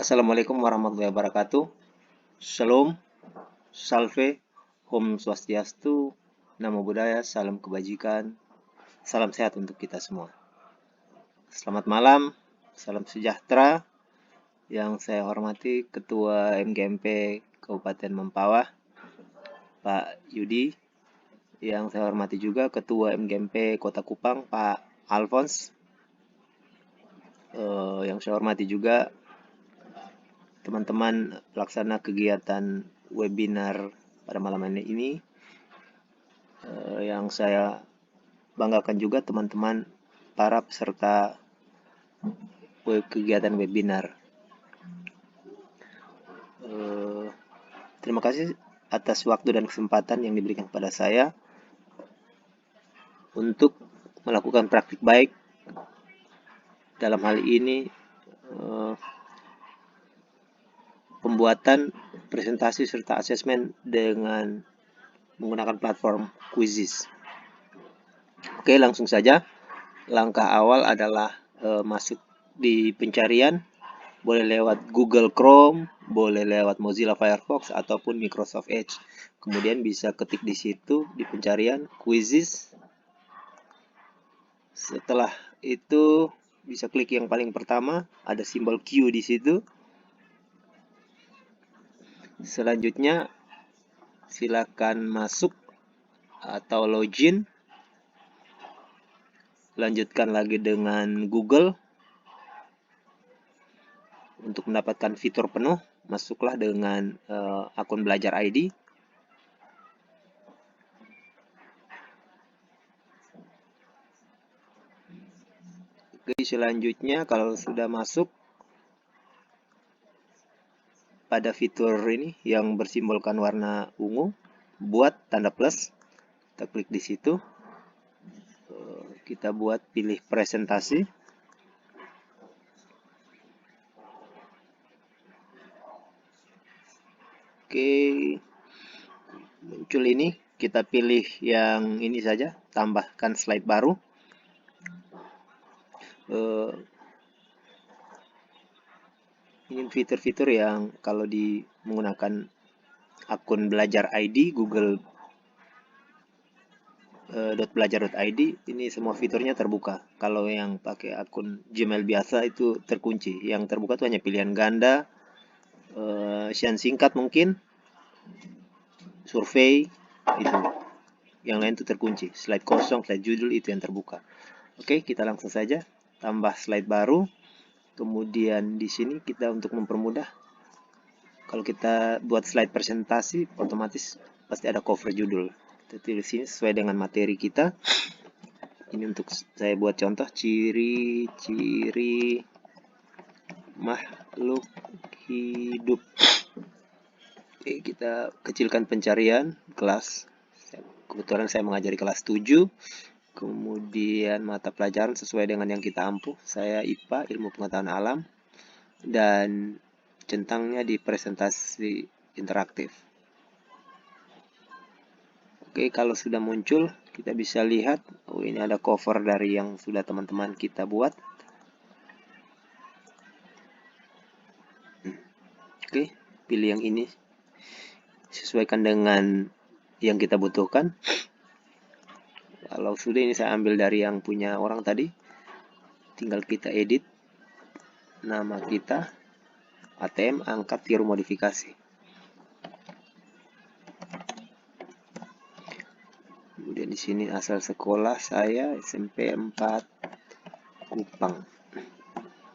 Assalamualaikum warahmatullahi wabarakatuh. Shalom, salve, Om Swastiastu, Namo Buddhaya, salam kebajikan, salam sehat untuk kita semua. Selamat malam, salam sejahtera. Yang saya hormati Ketua MGMP Kabupaten Mempawah, Pak Yudi. Yang saya hormati juga Ketua MGMP Kota Kupang, Pak Alphonse. Yang saya hormati juga teman-teman pelaksana kegiatan webinar pada malam ini. Yang saya banggakan juga teman-teman para peserta kegiatan webinar. Terima kasih atas waktu dan kesempatan yang diberikan kepada saya untuk melakukan praktik baik dalam hal ini pembuatan presentasi serta asesmen dengan menggunakan platform Quizizz. Oke, langsung saja. Langkah awal adalah masuk di pencarian, boleh lewat Google Chrome, boleh lewat Mozilla Firefox ataupun Microsoft Edge. Kemudian bisa ketik di situ di pencarian Quizizz. Setelah itu bisa klik yang paling pertama, ada simbol Q di situ. Selanjutnya silakan masuk atau login. Lanjutkan lagi dengan Google. Untuk mendapatkan fitur penuh, masuklah dengan akun Belajar ID. Oke, selanjutnya kalau sudah masuk pada fitur ini yang bersimbolkan warna ungu, buat tanda plus, kita klik di situ. Kita buat pilih presentasi. Oke, muncul ini, kita pilih yang ini saja, tambahkan slide baru. Ini fitur-fitur yang kalau menggunakan akun Belajar ID, google.belajar.id, ini semua fiturnya terbuka. Kalau yang pakai akun Gmail biasa itu terkunci. Yang terbuka itu hanya pilihan ganda, isian singkat mungkin, survei, itu. Yang lain itu terkunci. Slide kosong, slide judul itu yang terbuka. Oke, kita langsung saja tambah slide baru. Kemudian di sini kita untuk mempermudah, kalau kita buat slide presentasi, otomatis pasti ada cover judul. Kita tulis sini sesuai dengan materi kita. Ini untuk saya buat contoh, ciri-ciri makhluk hidup. Oke, kita kecilkan pencarian kelas. Kebetulan saya mengajari kelas 7. Kemudian mata pelajaran sesuai dengan yang kita ampuh. Saya IPA, Ilmu Pengetahuan Alam. Dan centangnya di presentasi interaktif. Oke, kalau sudah muncul, kita bisa lihat, oh ini ada cover dari yang sudah teman-teman kita buat. Oke, pilih yang ini. Sesuaikan dengan yang kita butuhkan. Kalau sudah, ini saya ambil dari yang punya orang tadi. Tinggal kita edit nama kita, ATM, angkat, tiru, modifikasi. Kemudian di sini asal sekolah saya SMP 4 Kupang.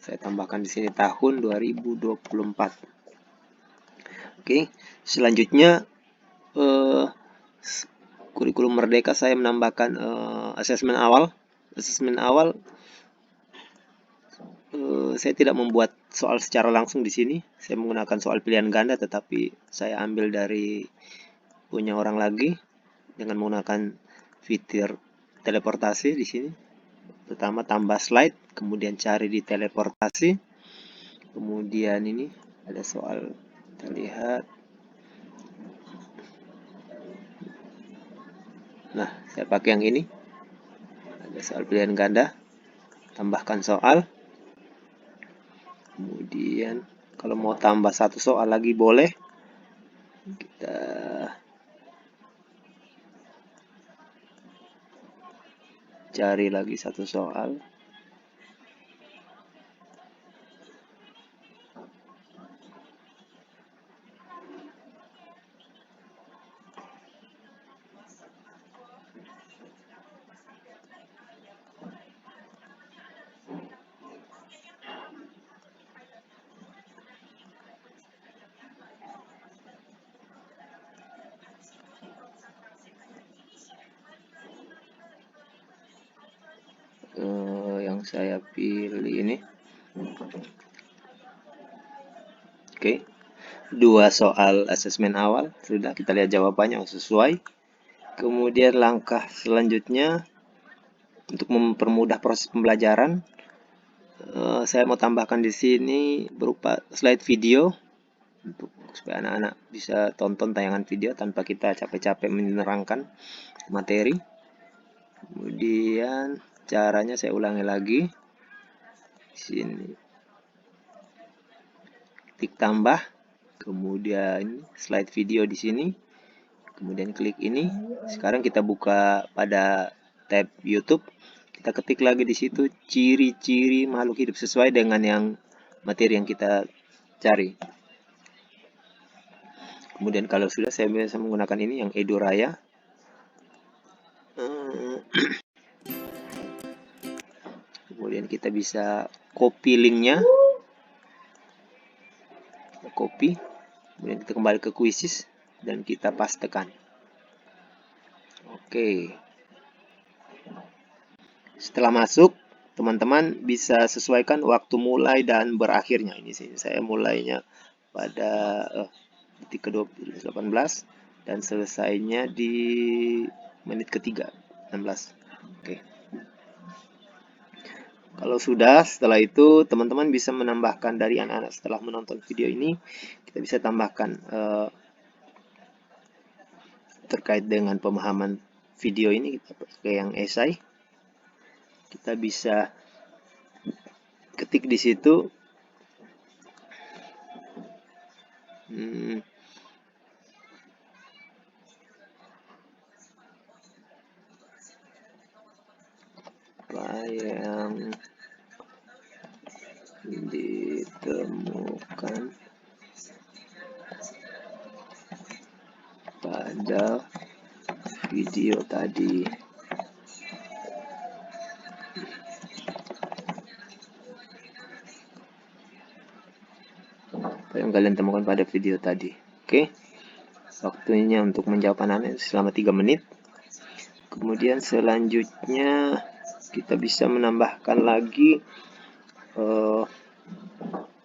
Saya tambahkan di sini tahun 2024. Oke, selanjutnya kurikulum Merdeka saya menambahkan asesmen awal. Asesmen awal saya tidak membuat soal secara langsung di sini. Saya menggunakan soal pilihan ganda, tetapi saya ambil dari punya orang lagi dengan menggunakan fitur teleportasi di sini. Pertama tambah slide, kemudian cari di teleportasi. Kemudian ini ada soal, kita lihat. Nah, saya pakai yang ini. Ada soal pilihan ganda. Tambahkan soal. Kemudian Kalau mau tambah satu soal lagi boleh. Kita cari lagi satu soal. Yang saya pilih ini. Oke. 2 soal asesmen awal. Sudah, kita lihat jawabannya sesuai. Kemudian langkah selanjutnya untuk mempermudah proses pembelajaran, saya mau tambahkan di sini berupa slide video untuk supaya anak-anak bisa tonton tayangan video tanpa kita capek-capek menerangkan materi. Kemudian caranya saya ulangi lagi. Di sini klik tambah, kemudian slide video di sini, kemudian klik ini. Sekarang kita buka pada tab YouTube. Kita ketik lagi di situ ciri-ciri makhluk hidup sesuai dengan yang materi yang kita cari. Kemudian kalau sudah, saya bisa menggunakan ini yang Eduraya. Kemudian kita bisa copy linknya, copy. Kemudian kita kembali ke Quizzes dan kita pastekan. Oke. Setelah masuk, teman-teman bisa sesuaikan waktu mulai dan berakhirnya. Ini sih saya mulainya pada detik ke-18 dan selesainya di menit ketiga 16. Oke. Kalau sudah, setelah itu teman-teman bisa menambahkan dari anak-anak setelah menonton video ini, kita bisa tambahkan terkait dengan pemahaman video ini, kita pakai yang esai. Kita bisa ketik di situ apa yang ditemukan pada video tadi. Apa yang kalian temukan pada video tadi. Oke. Waktunya untuk menjawab anak-anak selama 3 menit. Kemudian selanjutnya kita bisa menambahkan lagi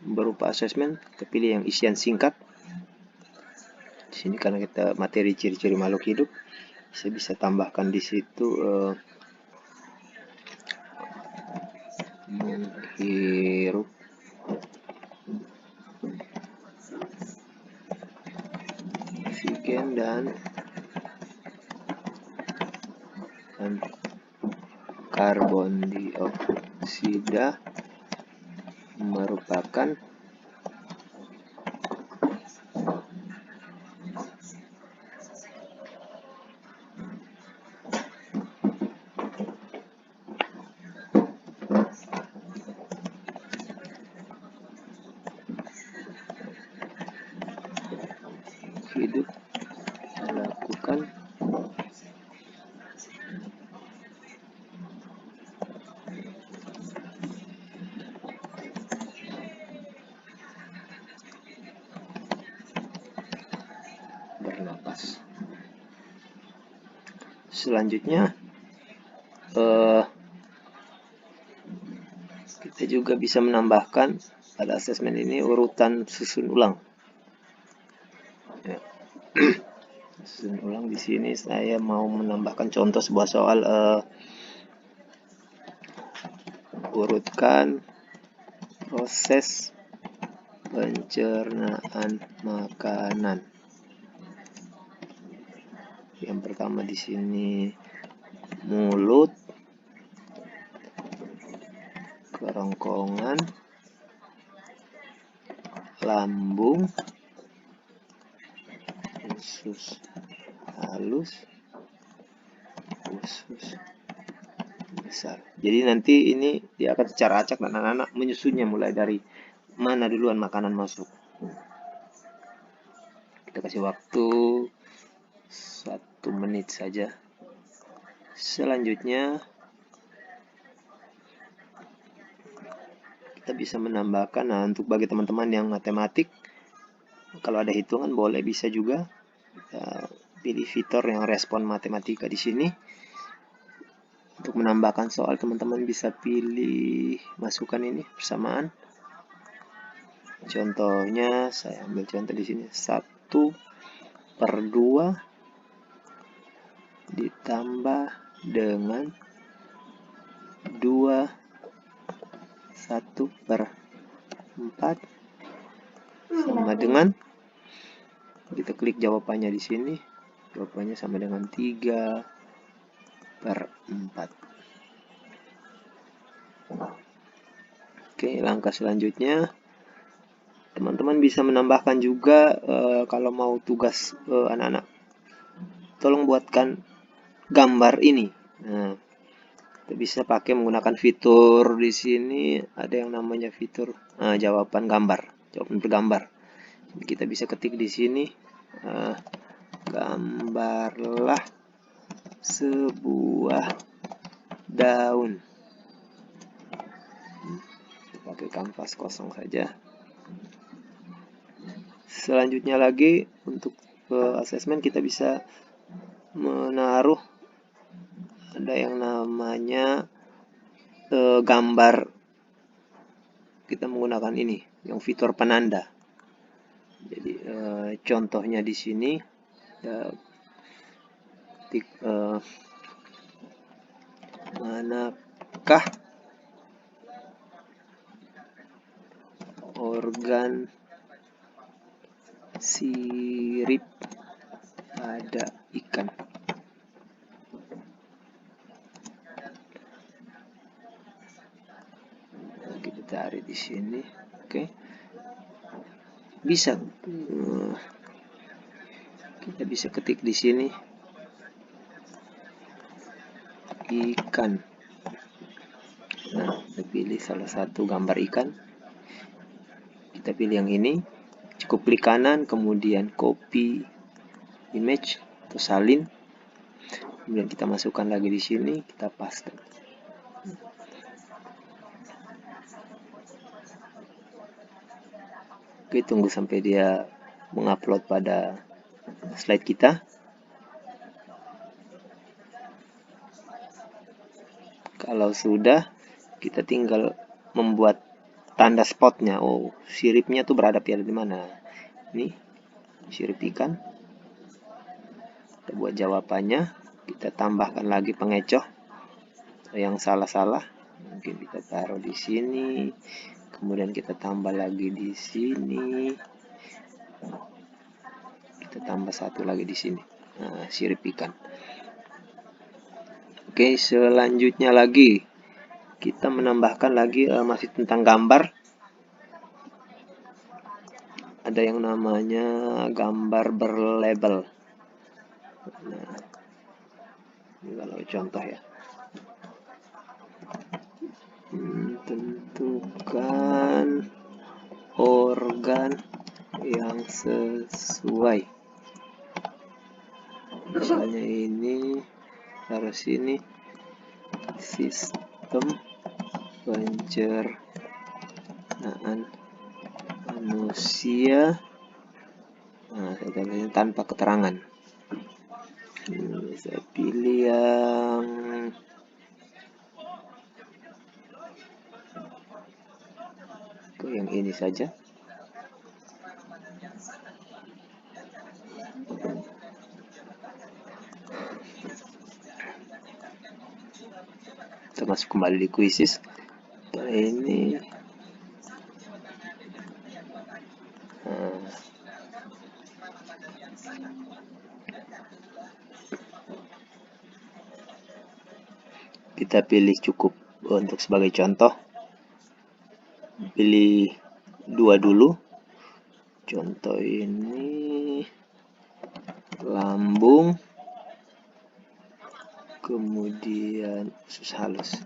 berupa asesmen. Kita pilih yang isian singkat. Di sini karena kita materi ciri-ciri makhluk hidup, saya bisa tambahkan di situ menghirup oksigen dan karbon dioksida merupakan hidup melakukan bernapas. Selanjutnya kita juga bisa menambahkan pada asesmen ini urutan susun ulang. Ya. Susun ulang di sini saya mau menambahkan contoh sebuah soal urutkan proses pencernaan makanan. Yang pertama di sini mulut, kerongkongan, lambung, usus halus, usus besar. Jadi nanti ini dia akan secara acak dan anak-anak menyusunnya mulai dari mana duluan makanan masuk. Kita kasih waktu 1 menit saja. Selanjutnya kita bisa menambahkan, nah untuk bagi teman-teman yang matematik, kalau ada hitungan boleh bisa juga. Kita pilih fitur yang respon matematika di sini. Untuk menambahkan soal, teman-teman bisa pilih masukkan ini persamaan. Contohnya saya ambil contoh di sini 1/2 ditambah dengan 2 1/4 sama dengan, kita klik jawabannya di sini. Jawabannya sama dengan 3/4. Oke, langkah selanjutnya teman-teman bisa menambahkan juga kalau mau tugas anak-anak, tolong buatkan gambar ini. Nah, kita bisa pakai menggunakan fitur di sini, ada yang namanya fitur jawaban gambar, jawaban bergambar. Kita bisa ketik di sini, gambarlah sebuah daun. Pakai kanvas kosong saja. Selanjutnya lagi untuk asesmen kita bisa menaruh, ada yang namanya gambar. Kita menggunakan ini yang fitur penanda. Jadi contohnya di sini ketik manakah organ sirip pada ikan. Kita cari di sini. Oke. Bisa kita bisa ketik di sini ikan. Nah, kita pilih salah satu gambar ikan. Kita pilih yang ini. Cukup klik kanan, kemudian copy image atau salin. Kemudian kita masukkan lagi di sini, kita paste. Oke, tunggu sampai dia mengupload pada slide kita. Kalau sudah, kita tinggal membuat tanda spotnya. Oh, siripnya tuh berada di mana? Ini sirip ikan. Kita buat jawabannya. Kita tambahkan lagi pengecoh yang salah-salah. Mungkin kita taruh di sini. Kemudian kita tambah lagi di sini. Kita tambah satu lagi di sini. Nah, sirip ikan. Oke, selanjutnya lagi kita menambahkan lagi masih tentang gambar. Ada yang namanya gambar berlabel. Nah, ini kalau contoh ya. Tentukan organ yang sesuai. Misalnya ini, taruh sini, sistem pencernaan manusia. Nah, saya tanpa keterangan. Saya pilih yang ini saja. Kita masuk kembali di quizzes. Ini kita pilih cukup untuk sebagai contoh, pilih 2 dulu, Contoh ini lambung, kemudian usus halus.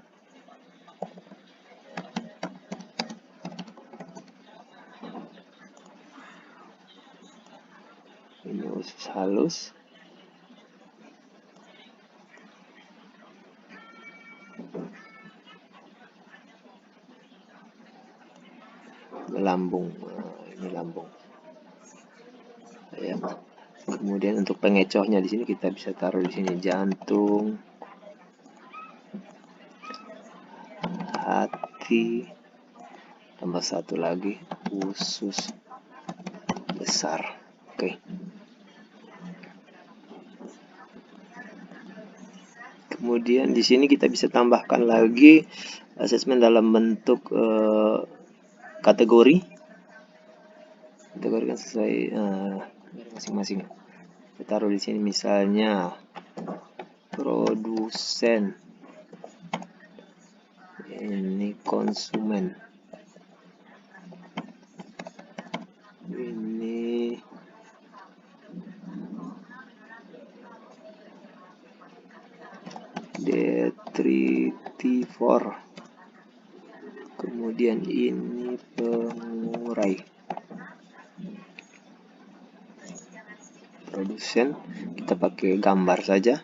Ini usus halus. Lambung, ini lambung. Ya. Kemudian untuk pengecohnya di sini kita bisa taruh di sini jantung, hati, tambah satu lagi usus besar. Oke. Kemudian di sini kita bisa tambahkan lagi asesmen dalam bentuk kategori. Kategori kan sesuai masing-masing. Kita taruh di sini misalnya produsen, ini konsumen, ini detritivor, kemudian ini pengurai. Produsen kita pakai gambar saja,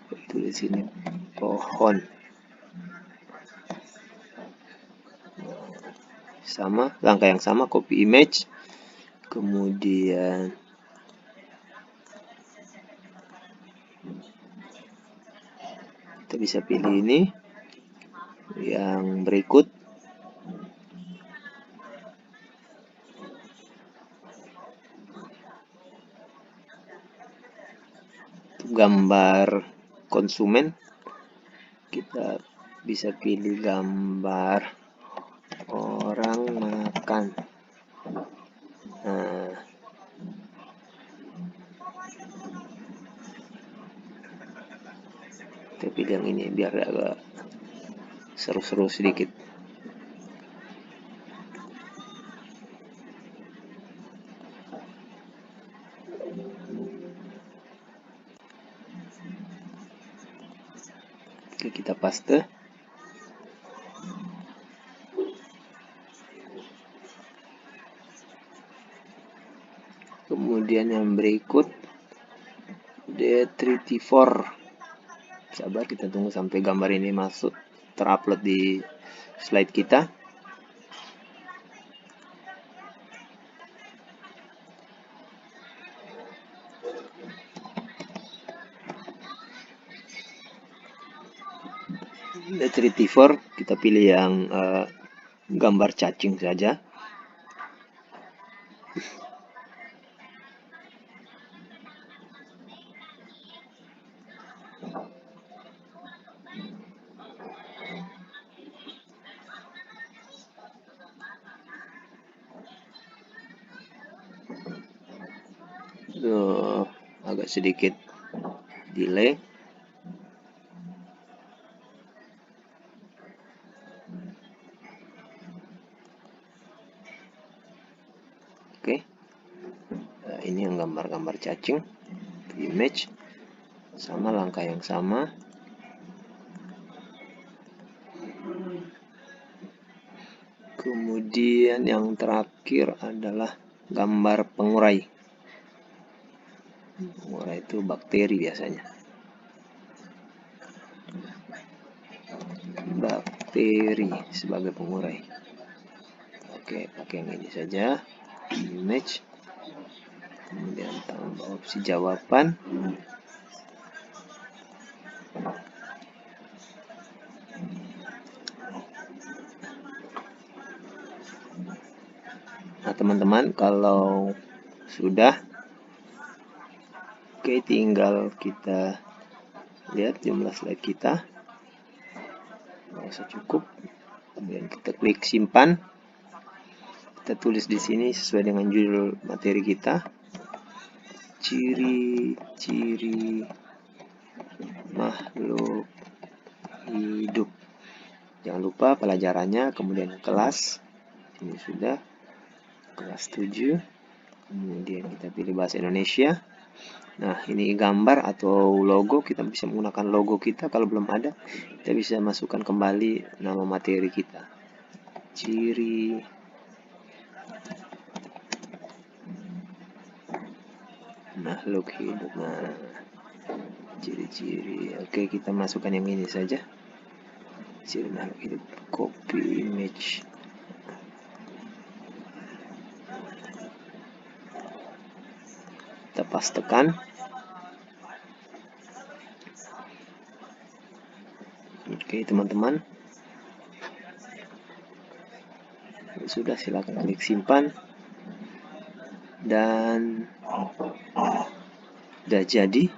itu di sini pohon, sama langkah yang sama, copy image, kemudian kita bisa pilih ini yang berikut. Gambar konsumen, kita bisa pilih gambar orang makan. Nah, kita pilih yang ini biar agak seru-seru sedikit. Oke, kita paste. Kemudian yang berikut detritivor. Sabar, kita tunggu sampai gambar ini masuk terupload di slide kita. Detritivor, kita pilih yang gambar cacing saja. Agak sedikit delay. Oke. Nah, ini yang gambar-gambar cacing, image, sama langkah yang sama. Kemudian yang terakhir adalah gambar pengurai. Pengurai itu bakteri biasanya. Bakteri sebagai pengurai. Oke, pakai yang ini saja. Image. Kemudian tambah opsi jawaban. Nah, teman-teman, kalau sudah, oke, tinggal kita lihat jumlah slide kita. Merasa cukup. Kemudian kita klik simpan. Kita tulis di sini sesuai dengan judul materi kita. Ciri-ciri makhluk hidup. Jangan lupa pelajarannya, kemudian kelas. Ini sudah kelas 7. Kemudian kita pilih bahasa Indonesia. Nah, ini gambar atau logo, kita bisa menggunakan logo kita. Kalau belum ada, kita bisa masukkan kembali nama materi kita. Ciri. Makhluk hidup. Nah, ciri-ciri. Oke, kita masukkan yang ini saja. Ciri makhluk hidup. Copy image. Kita pastekan. Oke, teman-teman. Sudah, silakan klik simpan. Dan sudah jadi.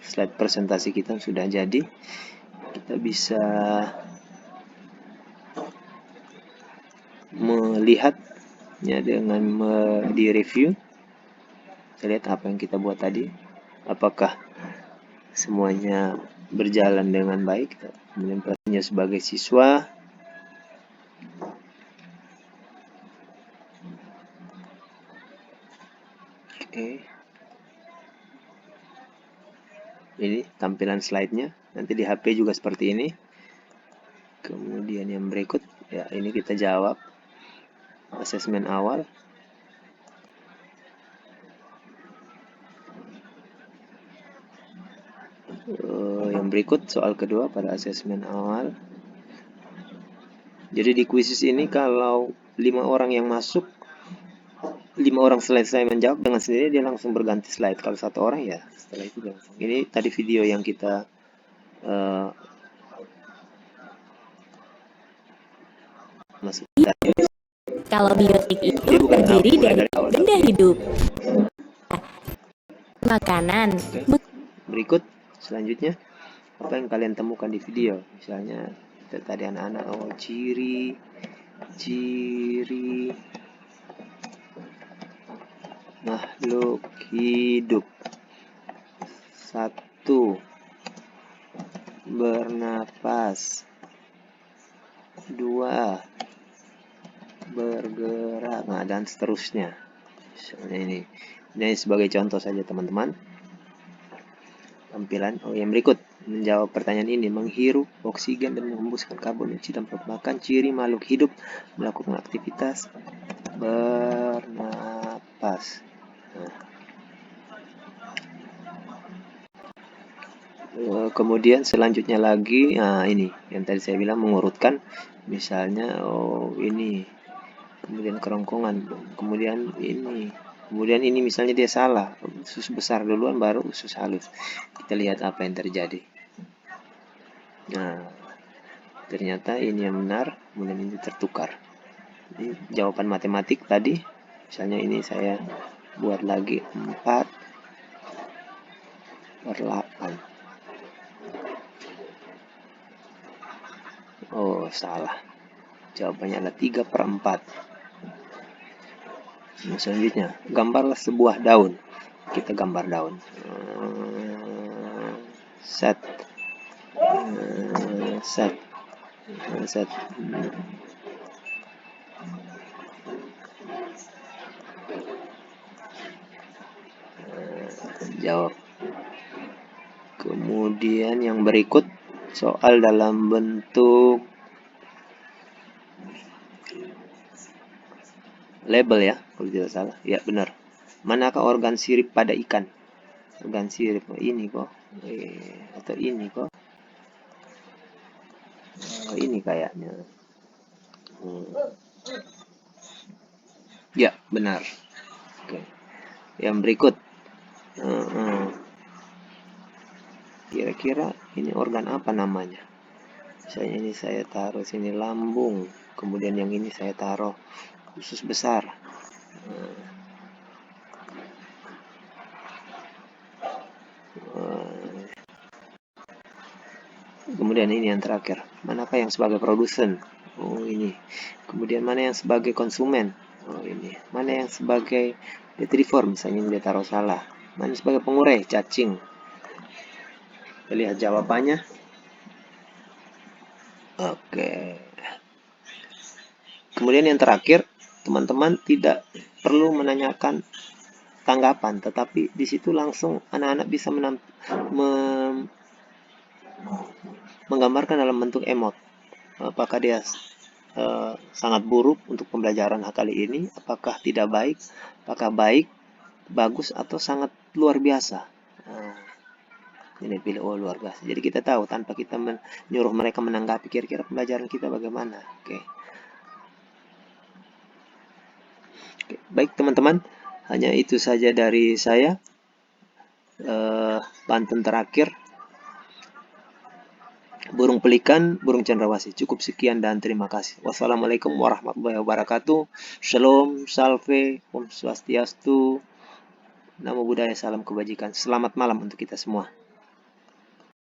Slide presentasi kita sudah jadi. Kita bisa melihatnya dengan di-review. Kita lihat apa yang kita buat tadi. Apakah semuanya berjalan dengan baik. Kemudian perannya sebagai siswa. Oke. Ini tampilan slide-nya. Nanti di HP juga seperti ini. Kemudian yang berikut, ya ini kita jawab asesmen awal. Yang berikut soal kedua pada asesmen awal. Jadi di kuisis ini kalau 5 orang yang masuk, 5 orang selesai menjawab dengan sendiri dia langsung berganti slide. Kalau 1 orang ya setelah itu langsung. Ini tadi video yang kita masuk. Kalau biotik itu terdiri dari benda hidup, makanan. Berikut selanjutnya apa yang kalian temukan di video. Misalnya tadi anak-anak, ciri makhluk hidup. 1. Bernapas. 2. Bergerak. Nah, dan seterusnya. Misalnya ini sebagai contoh saja teman-teman. Tampilan yang berikut menjawab pertanyaan ini. Menghirup oksigen dan menghembuskan karbon dioksida merupakan ciri makhluk hidup melakukan aktivitas bernapas. Kemudian selanjutnya lagi, ini yang tadi saya bilang mengurutkan. Misalnya, ini, kemudian kerongkongan, kemudian ini misalnya dia salah, usus besar duluan baru usus halus. Kita lihat apa yang terjadi. Nah, ternyata ini yang benar, kemudian ini tertukar. Ini jawaban matematik tadi, misalnya ini saya buat lagi 4/8. Oh, salah. Jawabannya adalah 3/4. Selanjutnya, gambarlah sebuah daun. Kita gambar daun. Set. Jawab. Kemudian yang berikut soal dalam bentuk label ya, kalau tidak salah. Ya, benar. Manakah organ sirip pada ikan? Organ sirip ini kok. Atau ini kok. Ini kayaknya. Ya, benar. Oke. Yang berikut. Kira-kira ini organ apa namanya? Misalnya ini saya taruh sini lambung. Kemudian yang ini saya taruh usus besar. Kemudian ini yang terakhir. Manakah yang sebagai produsen? Oh, ini. Kemudian mana yang sebagai konsumen? Oh, ini. Mana yang sebagai retriever? Misalnya ini dia taruh salah. Mana sebagai pengurai? Cacing. Kita lihat jawabannya. Oke. Kemudian yang terakhir, teman-teman tidak perlu menanyakan tanggapan, tetapi di situ langsung anak-anak bisa menggambarkan dalam bentuk emot. Apakah dia sangat buruk untuk pembelajaran kali ini, apakah tidak baik, apakah baik, bagus, atau sangat luar biasa. Ini pilih luar biasa. Jadi kita tahu tanpa kita menyuruh mereka menanggapi kira-kira pembelajaran kita bagaimana. Oke, baik teman-teman, hanya itu saja dari saya. Pantun terakhir, burung pelikan, burung cendrawasih. Cukup sekian dan terima kasih. Wassalamualaikum warahmatullahi wabarakatuh. Shalom, salve, om swastiastu, namo buddhaya, salam kebajikan. Selamat malam untuk kita semua.